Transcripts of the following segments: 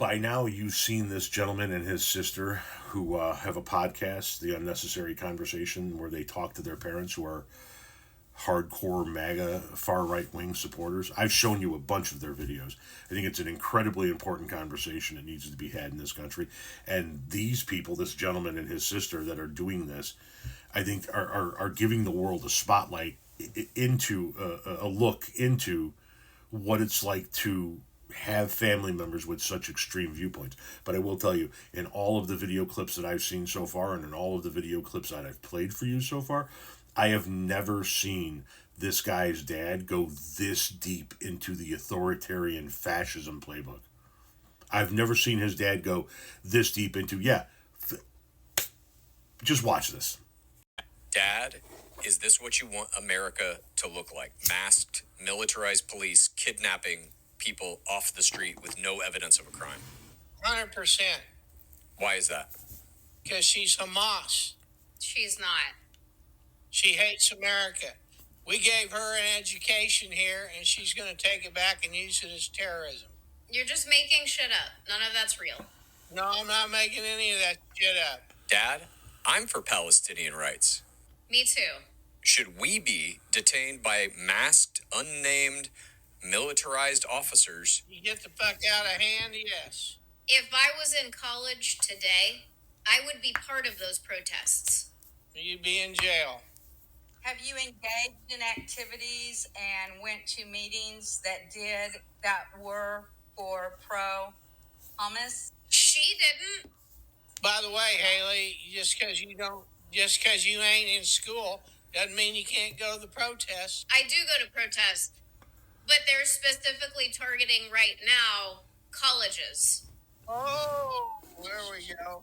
By now, you've seen this gentleman and his sister who have a podcast, The Unnecessary Conversation, where they talk to their parents who are hardcore MAGA far right wing supporters. I've shown you a bunch of their videos. I think it's an incredibly important conversation that needs to be had in this country. And these people, this gentleman and his sister that are doing this, I think are giving the world a spotlight into a look into what it's like to have family members with such extreme viewpoints. But I will tell you, in all of the video clips that I've seen so far, and in all of the video clips that I've played for you so far, I have never seen this guy's dad go this deep into the authoritarian fascism playbook. I've never seen his dad go this deep into, just watch this. Dad, is this what you want America to look like? Masked, militarized police kidnapping people off the street with no evidence of a crime? 100%. Why is that? Because she's Hamas. She's not. She hates America. We gave her an education here, and she's going to take it back and use it as terrorism. You're just making shit up. None of that's real. No, I'm not making any of that shit up. Dad, I'm for Palestinian rights. Me too. Should we be detained by masked, unnamed, militarized officers? You get the fuck out of hand, yes. If I was in college today, I would be part of those protests. You'd be in jail. Have you engaged in activities and went to meetings that were for pro-Hamas? She didn't. By the way, Haley, just because you ain't in school doesn't mean you can't go to the protests. I do go to protests, but they're specifically targeting right now colleges. Oh, there we go.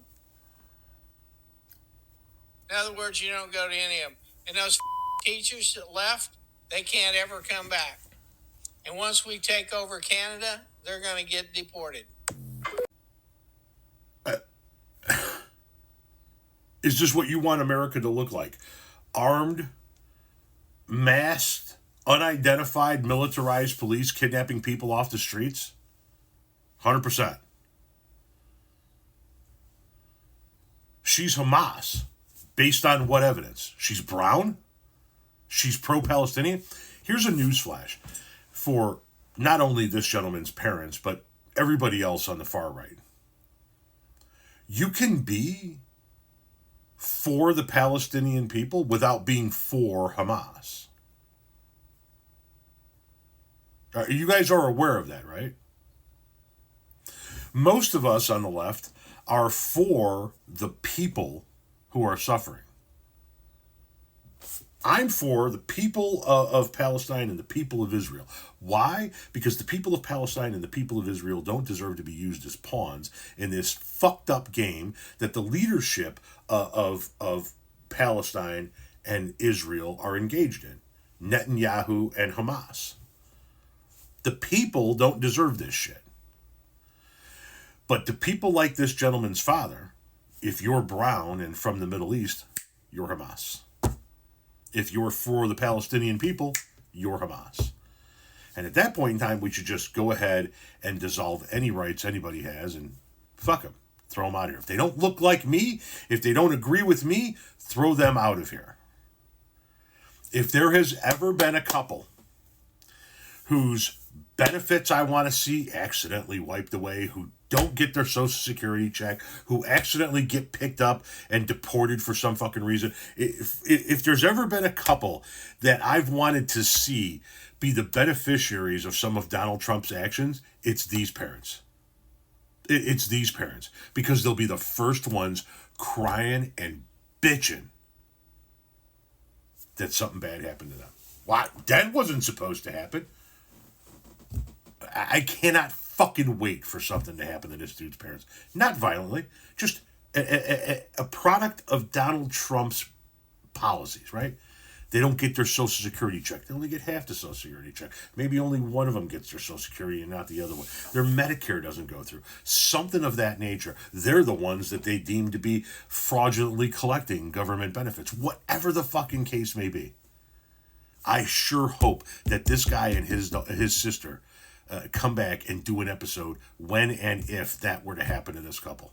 In other words, you don't go to any of them. And those teachers that left, they can't ever come back. And once we take over Canada, they're going to get deported. Is this what you want America to look like? Armed, masked, unidentified, militarized police kidnapping people off the streets? 100%. She's Hamas. Based on what evidence? She's brown? She's pro-Palestinian? Here's a newsflash for not only this gentleman's parents, but everybody else on the far right. You can be for the Palestinian people without being for Hamas. You guys are aware of that, right? Most of us on the left are for the people who are suffering. I'm for the people of Palestine and the people of Israel. Why? Because the people of Palestine and the people of Israel don't deserve to be used as pawns in this fucked up game that the leadership of Palestine and Israel are engaged in. Netanyahu and Hamas. The people don't deserve this shit. But the people like this gentleman's father, if you're brown and from the Middle East, you're Hamas. If you're for the Palestinian people, you're Hamas. And at that point in time, we should just go ahead and dissolve any rights anybody has and fuck them. Throw them out of here. If they don't look like me, if they don't agree with me, throw them out of here. If there has ever been a couple whose benefits I want to see accidentally wiped away, who don't get their Social Security check, who accidentally get picked up and deported for some fucking reason. If there's ever been a couple that I've wanted to see be the beneficiaries of some of Donald Trump's actions, it's these parents. It's these parents. Because they'll be the first ones crying and bitching that something bad happened to them. What? That wasn't supposed to happen. I cannot fucking wait for something to happen to this dude's parents. Not violently, just a product of Donald Trump's policies, right? They don't get their Social Security check. They only get half the Social Security check. Maybe only one of them gets their Social Security and not the other one. Their Medicare doesn't go through. Something of that nature. They're the ones that they deem to be fraudulently collecting government benefits. Whatever the fucking case may be. I sure hope that this guy and his sister come back and do an episode when and if that were to happen to this couple.